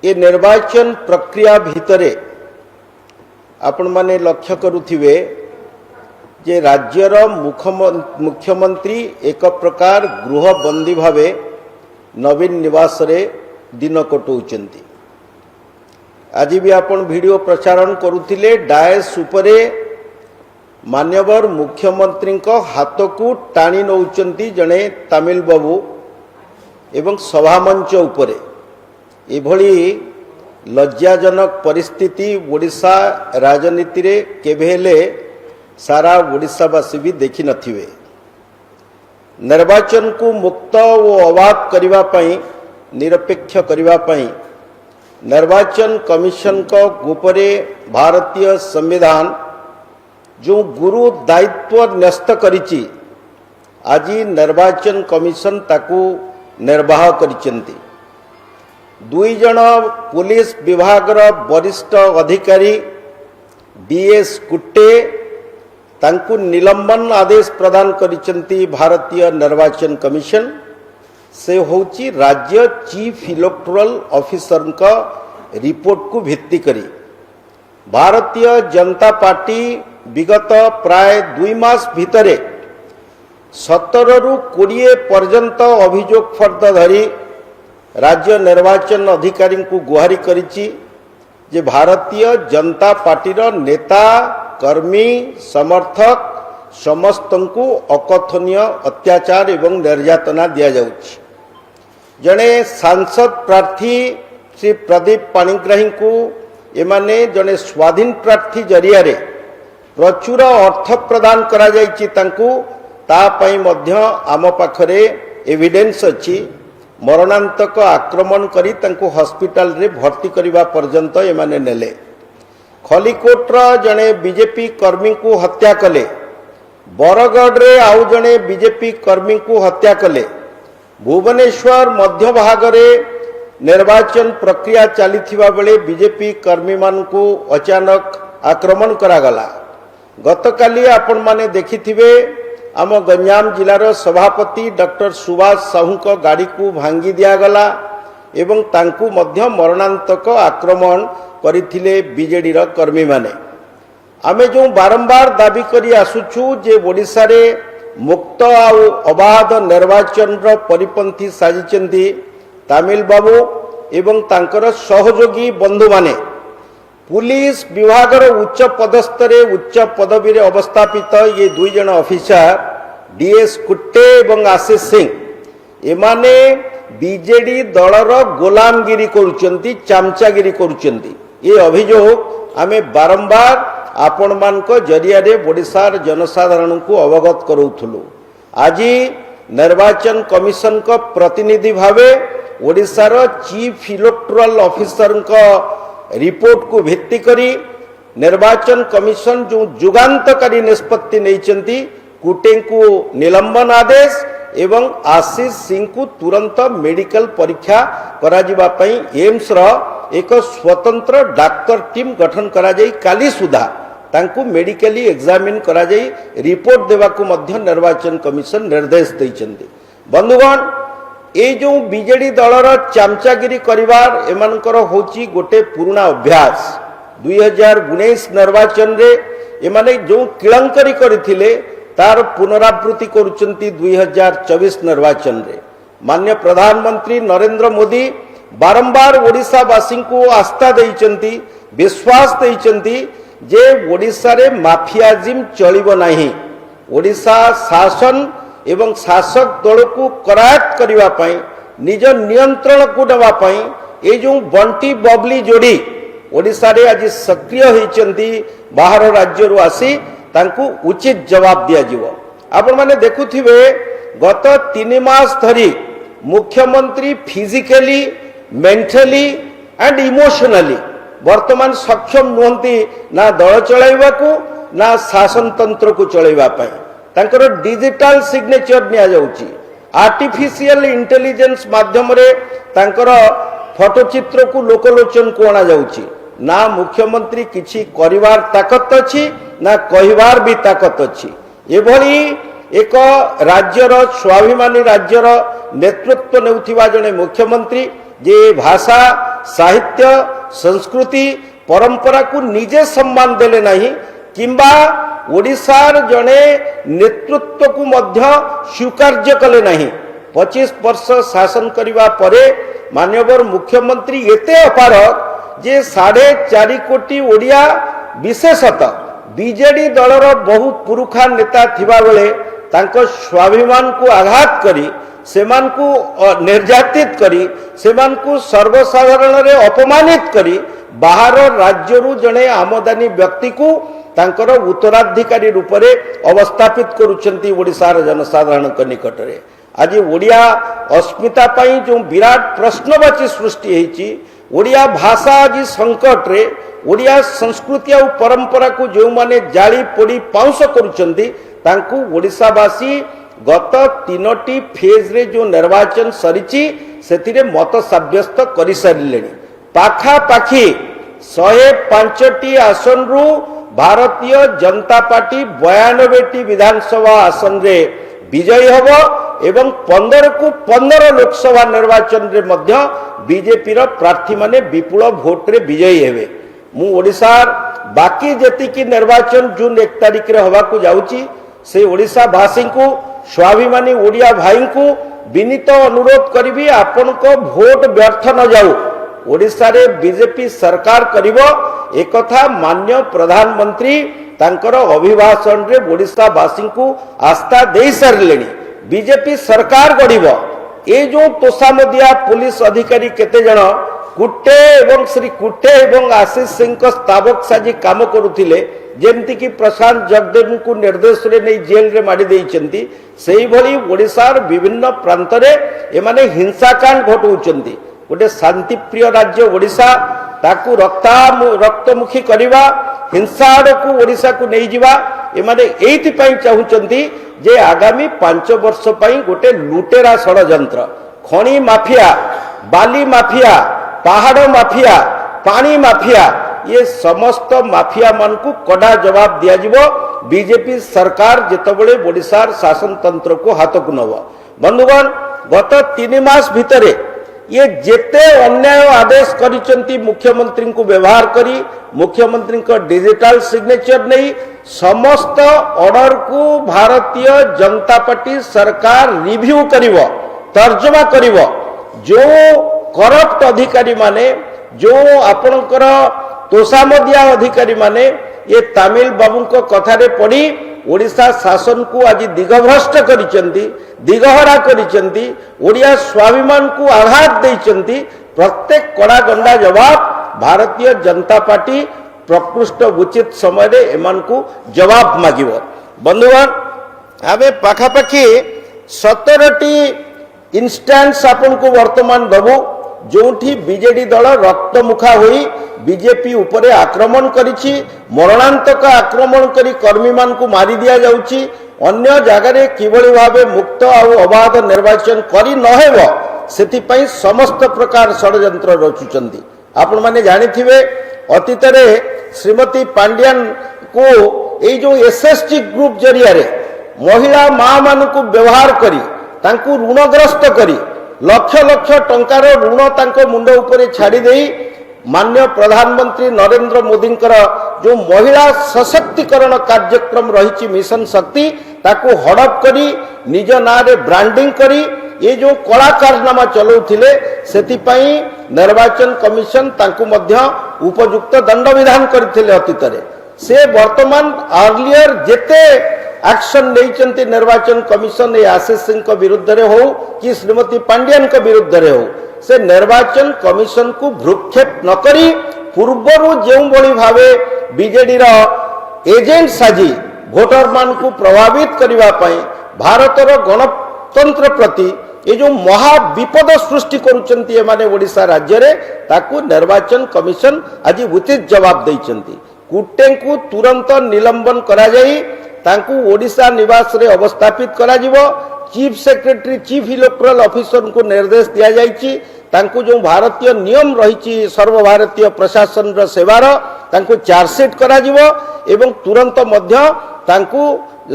ये निर्वाचन प्रक्रिया भितरे आपण माने लक्ष्य करुथिबे जे राज्यर मुख्यमंत्री एक प्रकार गृहबंदी भावे नवीन निवास रे दिन कटौचंती। आज भी आपण वीडियो प्रसारण करुथिले डायस उपरे मान्यवर मुख्यमंत्री को हाथ को टाणी नौचंती जड़े तमिल बाबू एवं सभामंच उपरे एभली लज्जाजनक परिस्थिति ओडिशा राजनीति रे केबेले सारा ओडिशावासी भी देखि नथिबे। निर्वाचन को मुक्त और अबाध करिवा पई निरपेक्ष करिवा पई निर्वाचन कमिशन को उपरे भारतीय संविधान जो गुरु दायित्व न्यस्त करिछि आज निर्वाचन कमिशन ताकू निर्वाह करिसेंती। दुई जन पुलिस विभाग वरिष्ठ अधिकारी डीएस कुट्टे तांकू निलंबन आदेश प्रदान करिसेंती भारतीय निर्वाचन कमिशन से होची राज्य चीफ इलेक्टोरल ऑफिसर का रिपोर्ट को भित्ति करी भारतीय जनता पार्टी विगत प्राय 2 मास भितरे 17 रु 20 पर्यंत अभियोग फर्द धरी राज्य निर्वाचन अधिकारी को गुहारी करिछि जे भारतीय जनता पार्टी नेता कर्मी समर्थक समस्त को अकथनीय अत्याचार एवं निर्यातना दिया जाउछि। जड़े सांसद प्रार्थी श्री प्रदीप पाणिग्राही को एमाने जड़े स्वाधीन प्रार्थी जरिया रे प्रचुर अर्थ प्रदान करा जाइछि तांकू ता पई मध्य आम पाखरे एविडेंस अछि। मरणांतक आक्रमण करी तांकू हॉस्पिटल रे भर्ती करिवा पर्यंत एमाने नेले। खलिकोट जड़े बीजेपी कर्मी को हत्या कले। बरगढ़ रे आउ जड़े बीजेपी कर्मी को हत्या कले। भुवनेश्वर मध्य भाग रे निर्वाचन प्रक्रिया चलीथिबा बेले बीजेपी कर्मी मान को अचानक आक्रमण करागला। गतकाली आपण माने देखिथिबे आम गंजाम जिलार सभापति डॉक्टर सुभाष साहू को गाड़ी को भांगी दियागला एवं तांकू मध्य मरणांतक आक्रमण करिथिले बीजेडी रा कर्मी माने। आमे जो बारंबार दाबी करी आसुछु जे ओडिशा रे मुक्त आउ अबाध निर्वाचन रा परिपंथी साजिचंती तमिल बाबू एवं तांकर सहयोगी बंधु माने। पुलिस विभाग उच्च पदस्थ रे उच्च पदवी रे अवस्थापित ये 2 जन ऑफिसर डीएस कुट्टे एवं आशीष सिंह एमाने बीजेडी दलर गोलामगिरी करुचंती चामचागिरी करुचंती। ये अभियोग आमे बारंबार आपण मान को जरिया रे ओडिशार जनसाधारण को अवगत करूथुलु। आज निर्वाचन कमिशन को प्रतिनिधि भावे ओडिशार चीफ इलेक्टोरल ऑफिसर को रिपोर्ट को भित्ति करी निर्वाचन कमिशन जो जुगांतकारी निष्पत्ति नैचंती कुटे को निलंबन आदेश एवं आशीष सिंह को तुरंत मेडिकल परीक्षा करा जिबा पई एम्स रो एक स्वतंत्र डाक्टर टीम गठन करा जाई काली सुधा तांकू मेडिकली एग्जामिन करा जाई रिपोर्ट देवा को मध्य निर्वाचन कमिशन निर्देश दैचंती। बंधुगण ए जो बीजेडी दलर चामचागिरी करिवार एमानकर होची गोटे पुराना अभ्यास। 2019 निर्वाचन रे एमाने जो किलंकरी करथिले तार पुनरावृत्ति करुचंती 2024 निर्वाचन रे। माननीय प्रधानमंत्री नरेंद्र मोदी बारंबार ओडिशा वासी को आस्था दैचंती विश्वास दैचंती जे ओडिशा रे माफियाजिम चलिबो नाही। ओडिशा शासन एवं शासक दल को करायत करिवा पई निज नियंत्रण को देवा पई ए जो बंटी बबली जोड़ी ओडिशा रे आज सक्रिय होइचंती बाहर राज्य रु आसी तांकू उचित जवाब दिया जिवो। आपण माने देखुथिबे गत 3 मास धरी मुख्यमंत्री फिजिकली मेंटली एंड इमोशनली वर्तमान सक्षम नुहंती ना दल चलाइबा को ना शासन तंत्र को चलाइबा पई। तांकर डिजिटल सिग्नेचर निया जाउची आर्टिफिशियल इंटेलिजेंस माध्यम रे तांकर फोटोचित्र को लोकलोचन को आना जाउची। ना मुख्यमंत्री किछि करिवार ताकत अछि ना कहिवार भी ताकत अछि। एभली एक राज्यर स्वाभिमानी राज्यर नेतृत्व नेउथिबा जने मुख्यमंत्री जे भाषा साहित्य संस्कृति परंपरा को निजे सम्मान देले नहीं किंबा ओडिशार जड़े नेतृत्व को मध्य स्वीकार्य कले नहीं। 25 वर्ष शासन करने परे माननीय मुख्यमंत्री एते अपारक जे 4.5 कोटी ओडिया विशेषतः बीजेडी दलर बहुत पुरुखा नेता थिबा बेले तांको स्वाभिमान को आघात करी सेमान को निर्यातित करी सेमान को सर्वसाधारण रे अपमानित करी बाहर राज्यरू जड़े आमदानी व्यक्ति को तांकर उत्तराधिकारी रूप में अवस्थापित करुचंती ओडिशार जनसाधारण निकट में। आज ओडिया अस्मिता पाई जो विराट प्रश्नवाची सृष्टि होती ओडिया भाषा आज संकट रे ओडिया संस्कृति और परंपरा को जो माने जाली पोड़ी पाउंस करुचंती तांकु ओडिशावासी गत 3टी फेज रे जो निर्वाचन सरीची सेतिरे मत साब्यस्त करि सारिलेनी। पाखापाखि 105टी आसन रु भारतीय जनता पार्टी 92टी विधानसभा आसन रे विजयी हब एवं 15 को 15 लोकसभा निर्वाचन रे मध्य बीजेपी रो प्रार्थी माने विपुल भोट रे विजयी हेबे। मु ओडिशार बाकी जेतिकी निर्वाचन जून 1 तारिख रे हवा को जाउची से ओडिशा वासी को स्वाभिमानी ओडिया भाई को विनीत अनुरोध करी आपण को भोट व्यर्थ न जाऊ। ओडिशा रे बीजेपी सरकार करिवो एकथा मान्य प्रधानमंत्री तांकर अभिभाषण रे ओडिशा वासी को आस्था दे सारलेनी। बीजेपी सरकार गढ़िबो ए जो तोषामदिया पुलिस अधिकारी केते जण कुटे एवं श्री कुटे एवं आशीष सिंह को स्तावक साजी काम करुथिले जेमती कि प्रशांत जगदेव को निर्देश रे नहीं जेल रे माड़ी देइचंती सेही भली ओडिशार विभिन्न प्रांत रे एमाने हिंसाकांड घटौचंती। गोटे शांतिप्रिय राज्य ओडिशा ताकू रक्तमुखी करिवा हिंसा आड़कू ओडिशा को नहीं जिवा एमाने एइथि पई चाहुचंती जे आगामी 5 वर्ष पई गोटे लुटेरा षडयंत्र खणी माफिया बाली माफिया पहाड़ माफिया पानी माफिया ये समस्त माफिया मान को कड़ा जवाब दिया जिवो बीजेपी सरकार जेतबेले ओडिशार शासन तंत्र को हाथ को नब। बंधुगण गत 3 मास भितरे ये जेते अन्याय आदेश करिसंती मुख्यमंत्री को व्यवहार करी मुख्यमंत्री को डिजिटल सिग्नेचर नहीं समस्त ऑर्डर को भारतीय जनता पार्टी सरकार रिव्यू करिवो तर्जमा करिवो। जो करप्ट अधिकारी माने जो आपणकर तोषामदिया अधिकारी माने ये तमिल बाबू को कथारे पड़ी ओडिशा शासन को आज दिगभ्रष्ट करिसंती दिगहरा करिसंती ओडिया स्वाभिमान को आघात देइसंती। प्रत्येक कड़ा गंडा जवाब भारतीय जनता पार्टी प्रकृष्ट उचित समय रे एमान को जवाब मागिबो। बंधुगण आबे पाखापाखि 17टी इंस्टांस आपन को वर्तमान दबो जोठी बीजेडी दल रक्तमुखा होई बीजेपी उपरे आक्रमण करिछि मरणांतक आक्रमण करी कर्मी मान को मारी दिया जाउछि। अन्य जगह रे किभଳି भाबे मुक्त और अबाध निर्वाचन करी नहेबो सेति पई समस्त प्रकार षडयंत्र रचुचंती। आपण माने जानिथिबे अतीत रे श्रीमती पांड्यान को ए जो एसएसटी ग्रुप जरिया रे महिला मां मान को व्यवहार करी तांकू ऋणग्रस्त करी लक्ष लक्ष टंकार ऋण तांको मुंड उपरे छाड़ी देई माननीय प्रधानमंत्री नरेंद्र मोदी जो महिला सशक्तिकरण कार्यक्रम रही मिशन शक्ति ताको हड़प करी निज ना रे ब्रांडिंग करी ये जो कला कारनामा चलाउथिले सेतिपई निर्वाचन कमिशन तांको मध्य उपयुक्त दंड विधान करथिले अतीत रे। से वर्तमान अर्लियर जेते एक्शन नहीं निर्वाचन कमिशन ये आशीष सिंह को विरुद्ध रे हो कि श्रीमती पांड्यान को विरुद्ध रे हो से निर्वाचन कमिशन को भ्रूक्षेप न करी पूर्वरु जो बड़ी भावे बीजेडी रो एजेंट साजी भोटर मान को प्रभावित करबा पई भारतर गणतंत्र प्रति ये जो महा विपद सृष्टि करुचंती ए माने ओडिशा राज्य रे ताकू निर्वाचन कमिशन आज उचित जवाब दैचंती। कुटे को तुरंत निलंबन करा जाई तांकू ओडिशा निवास रे अवस्थापित करा जिवो। Chief secretary chief electoral officer को निर्देश दिया जाइछि तांकू जो भारतीय नियम रही सर्वभारतीय प्रशासन र सेवार तांकू चार्जसीट करा जिवो एवं तुरंत मध्य तांकू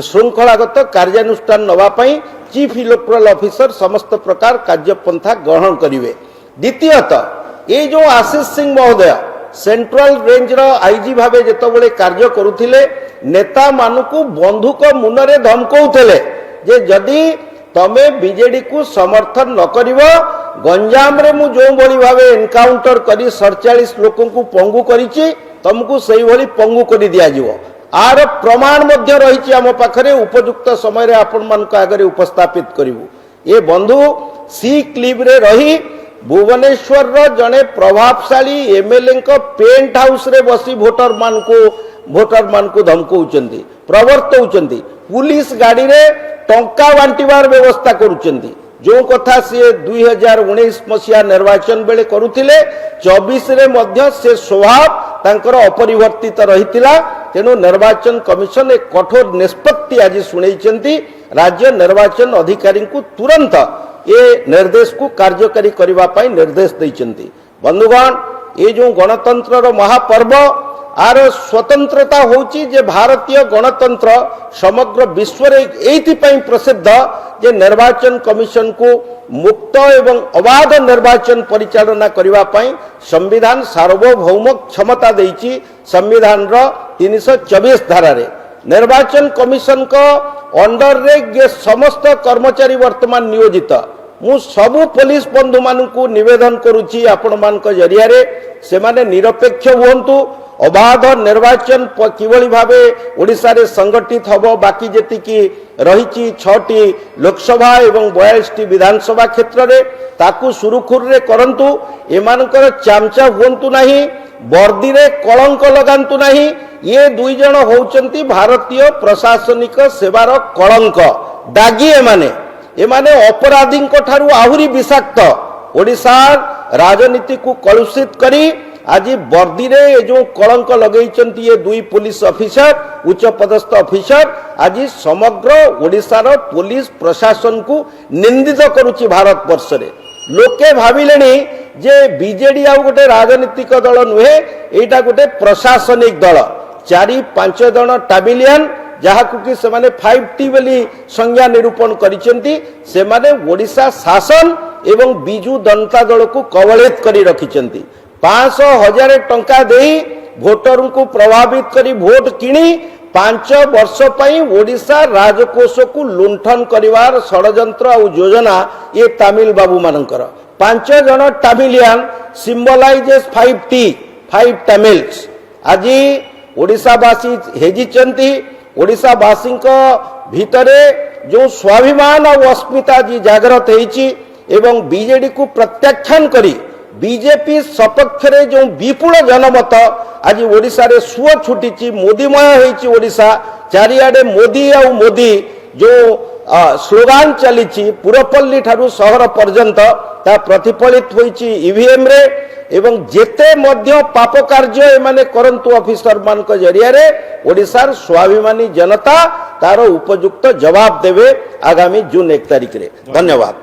श्रृंखलागत कार्यानुष्ठान नवा पई चीफ इलेक्टोरल ऑफिसर समस्त प्रकार कार्यपंथा ग्रहण करिवे। द्वितीयतः ये जो आशीष सिंह महोदय सेंट्रल रेंज रो आईजी भावे जेतबेले कार्य करुथिले नेता मानकु बंधुक मुनरे धमकाउथिले जे जदि तमे बीजेडी को समर्थन न करिवो गंजाम रे मु जो बड़ी भावे एनकाउंटर करी 47 लोकन को पंगु करिछि तुमको सही भली पंगु करी दिया जिवो आर प्रमाण मध्य रहिछि आम पाखरे उपयुक्त समय रे आपण मान को आगरे उपस्थापित करिवु ए बंधु सी क्लिप रे रही भुवनेश्वर रो जने प्रभावशाली एमएलए को पेंट हाउस रे बसी वोटर मान को धमकाउचंती प्रवर्तौचंती पुलिस गाड़ी रे टंका बांटिबार व्यवस्था करुचंती जो कथा सी 2019 मसीहा निर्वाचन बेले करुथिले 24 रे मध्य से स्वभाव तांकर अपरिवर्तित रहितिला तेणु निर्वाचन कमिशन एक कठोर निष्पत्ति आज सुनैचंती राज्य निर्वाचन अधिकारी को तुरंत ये निर्देश को कार्यकारी करबा पई निर्देश दैचंती बंधुगण ये जो गणतंत्र रो महापर्व आर स्वतंत्रता होची जे भारतीय गणतंत्र समग्र विश्व रे एथि पई प्रसिद्ध जे निर्वाचन कमिशन को मुक्त एवं अबाध निर्वाचन परिचालना करबा पई संविधान सार्वभौम क्षमता देइची संविधान रो 324 धारा रे निर्वाचन कमिशन को अंडर रे ये समस्त कर्मचारी वर्तमान नियोजित मु सबु पुलिस बंधु मानकु निवेदन करूची आपण मानक जरिया रे से माने निरपेक्ष हुंतु अबाध निर्वाचन किभली भावे ओडिशा रे संगठित हबो बाकी जेति की रहिची 6टी लोकसभा एवं 42टी विधानसभा क्षेत्र रे ताकु सुरुखुर रे करंतु एमानकर चामचा हुंतु नाही वर्दी रे कलंक लगांतु नाही ये दुई जन होउचंती भारतीय प्रशासनिक सेवार कलंक दागी एमाने अपराधी ठारू आहुरी विषाक्त ओडिशा राजनीति को कलुषित करी आज वर्दी रे जो कलंक लगेइचंती ये दुई पुलिस ऑफिसर उच्च पदस्थ ऑफिसर आज समग्र ओडिशार पुलिस प्रशासन को निंदित करुची भारत वर्ष रे लोके भाविलेनी जे बीजेडी आ गोटे राजनीतिक दल नुहे एटा गोटे प्रशासनिक दल 4-5 जन टाबिलियन जहाँ कि से 5T बोली संज्ञा निरूपण करिसेंती से माने ओडिशा शासन एवं बिजू जनता दल को कबलित करी रखिसेंती 500,000 टंका देई भोटर को प्रभावित करी वोट किणी 5 वर्ष पई ओडिशा राजकोष को लुंठन करिवार षडयंत्र और योजना ये तमिल बाबू मानकर 5 जन टामिलियन सिंबलाइजेस 5T 5 तमिल्स आज ओडिशावासी हेजिचंती ओडिशावासी भितरे जो स्वाभिमान और अस्मिता जी जागृत होईची एवं बीजेडी को प्रत्याख्यान करी बीजेपी सपक्ष रे जो विपुल जनमत आज ओडिशा रे सुଅ छुटीची मोदीमय होईची ओडिशा चारिआडे मोदी और मोदी जो स्लोगान चलीची पुरपल्ली ठारू सहर पर्यंत ता प्रतिफलित होईची ईवीएम रे एवं जेते मध्य पाप कार्य एमाने करंतु ऑफिसर मान को जरिया रे ओडिशार स्वाभिमानी जनता तार उपयुक्त जवाब देवे आगामी जून 1 तारिख रे धन्यवाद।